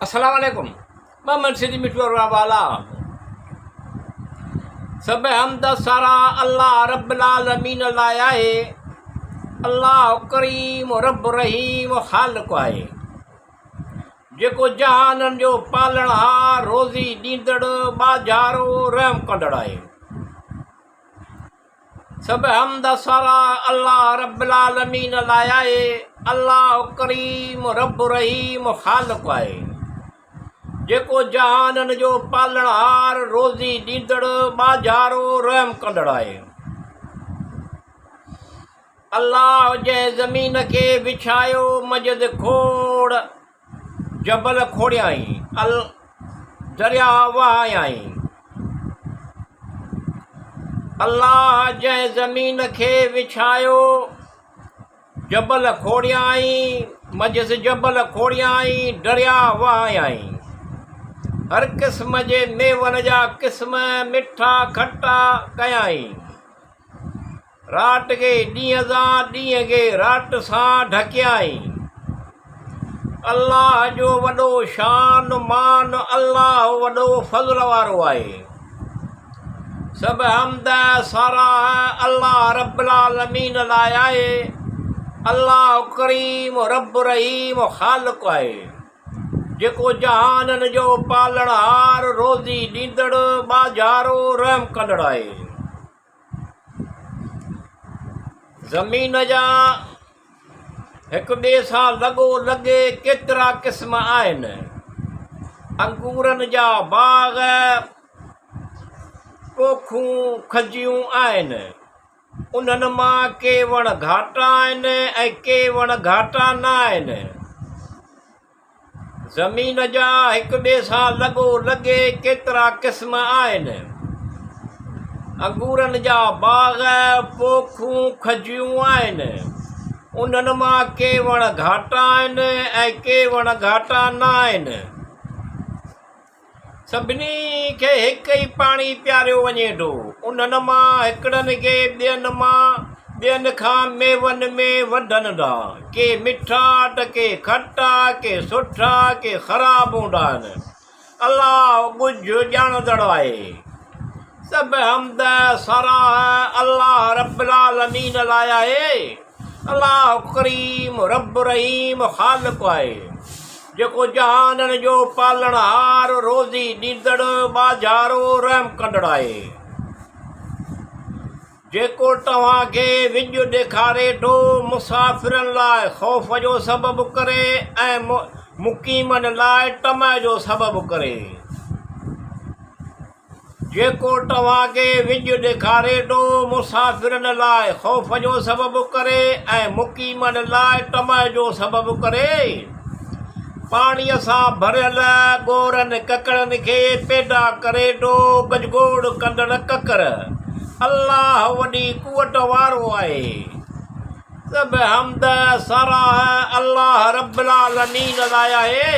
अस्सलाम वालेकुम। मोहम्मद सिद्दीक मिठू वाला सब हमद सारा अल्लाह रब्बुल आलमीन लाइ आहे। अल्लाह करीम रब रहीम ख़ालिक़ आहे, जेको जहाननि जो पालणहार, रोज़ी ॾींदड़, बाज़ारो, रहम कंदड़ आहे। सब हमद सारा अल्लाह रब्बुल आलमीन लाइ आहे। अल्लाह करीम रब रहीम ख़ालिक़ आहे, जेको जहाननि जो पालणहार, रोज़ी ॾींदड़, बाज़ारो, रहम कंदड़ आहे। अल्लाह जंहिं ज़मीन खे विछायो, मजिद खोड़ जबल खोड़ियाई, दरिया वहायाई। अल्लाह जंहिं ज़मीन खे विछायो, जबल खोड़ियाई, मजिद जबल खोड़ियाई, दरिया वहायाई। हर क़िस्म जे मेवनि जा क़िस्म मिठा खटा कयाई। रात खे ॾींहं सां, ॾींहं खे रात सां ढकियाई। अल्लाह जो वॾो शान मान, अल्लाह वॾो फज़ल वारो आहे। सब हमद सारा अल्लाह रब्बुल आलमीन लाइ आहे। अल्लाह करीम रब रहीम ख़ालिक़ आहे, जेको जहाननि जो पालणहार, रोज़ी ॾींदड़, बाज़ारो, रहम कंदड़ आहे। ज़मीन जा हिक ॿिए सां लॻो लॻे केतिरा क़िस्म आहिनि। अंगूरनि जा बाग़, पोखूं खजियूं आहिनि। उन्हनि मां के वण घाटा आहिनि ऐं के वण घाटा न आहिनि। ज़मीन जा हिक ॿिए सां लॻो लॻे केतिरा क़िस्म आहिनि। अंगूरनि जा बाग़, पोखूं खजियूं आहिनि। उन्हनि मां के वण घाटा आहिनि ऐं के वण घाटा न आहिनि। सभिनी खे हिकु ई पाणी पियारियो वञे थो। उन्हनि मां हिकिड़नि खे ॿियनि खां मेवनि में वधनि था। के मिठा त के खटा, के सुठा, के ख़राब हूंदा आहिनि। अल्लाह ॻुझ ॼाणंदड़ आहे। सब हमद सराह अल्लाह रब्बुल आलमीन लाइ आहे। अल्लाह करीम रब रहीम ख़ालिक़ आहे, जेको जहाननि जो पालणहार, रोज़ी ॾींदड़, बाज़ारो, रहम कंदड़ आहे। जेको तव्हांखे विझ ॾेखारे थो, मुसाफ़िरनि लाइ ख़ौफ़ जो सबबु करे ऐं मुक़ीमनि लाइ तमअ जो सबबु करे। जेको तव्हांखे विझ ॾेखारे थो, मुसाफ़िरनि लाइ ख़ौफ़ जो सबबु करे ऐं मुक़ीमनि लाइ तमअ जो सबबु करे। पाणीअ सां भरियल ॻोरनि ककड़नि खे पैदा करे थो, गजगोड़ कंदड़ ककर। अल्लाह वॾी कुवत वारो आहे। सब हमद सराह अल्लाह रब्बुल आलमीन लाइ आहे।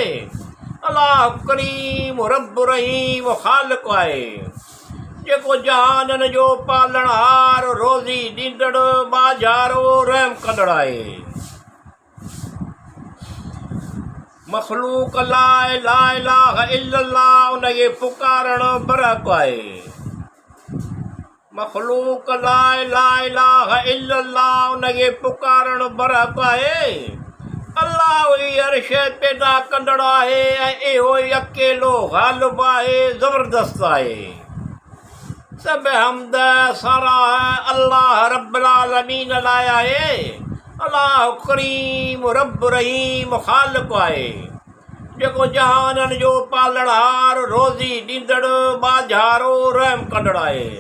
अल्लाह करीम रब रहीम ख़ालिक़ आहे, जेको जहाननि जो पालणहार, रोज़ी ॾींदड़, बाज़ारो, रहम कंदड़ आहे। मख़लूक लाइ ला इलाहा इल्लल्लाह उनखे पुकारणु बरहक़ आहे। मख़लूक लाइ ला इलाहा इल्लल्लाह उनखे पुकारणु बरहक़ आहे। अल्लाह ई हर शइ पैदा कंदड़ आहे ऐं इहो ई अकेलो ग़ालिब आहे, ज़बरदस्त आहे। सब हमद सराह अल्लाह रब्बुल आलमीन लाइ आहे। अल्लाह करीम रब रहीम ख़ालिक़ आहे, जेको जहाननि जो पालणहार, रोज़ी ॾींदड़, बाज़ारो, रहम कंदड़ आहे।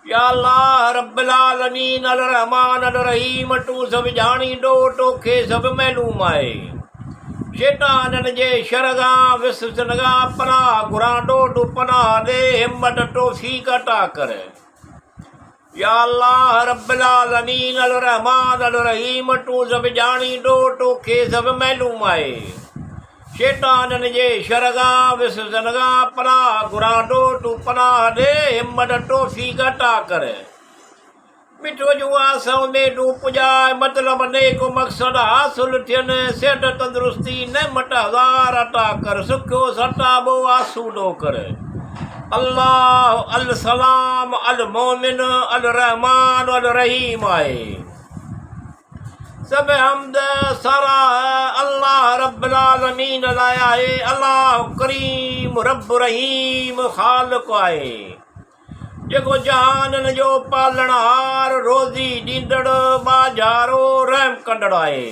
या अल्लाह रब्बुल आलमीन अल रहमान अल रहीम, तूं सभु ॼाणींदो, तोखे सभु मालूम आहे। शैताननि जे शर खां, विसवसनि खां पनाह घुरां, तूं पनाह ॾे, हिम्मत तौफ़ीक़ अता कर। या अल्लाह रब्बुल आलमीन अल रहमान अल रहीम, तूं सभु ॼाणींदो, तोखे सभु मालूम आहे। शैताननि जे शर खां, विसवसनि खां पनाह घुरां, तूं पनाह ॾे, हिम्मत तौफ़ीक़ अता कर। मिठो जो आसो में तू पुजाए मतलब नेको मकसद हासिल थियनि सेठ तंदुरुस्ती नेमत हज़ार अता कर सुखियो सटाबो आसूदो कर अल्लाह अल सलाम अल मोमिन अल रहमान अल रहीम आहे सब हमद सारा अल्लाह रब्बुल आलमीन लाइ आहे अल्लाह करीम रब रहीम ख़ालिक़ आहे जेको जहाननि जो पालणहार रोज़ी ॾींदड़ बाजारो रहम कंदड़ आहे।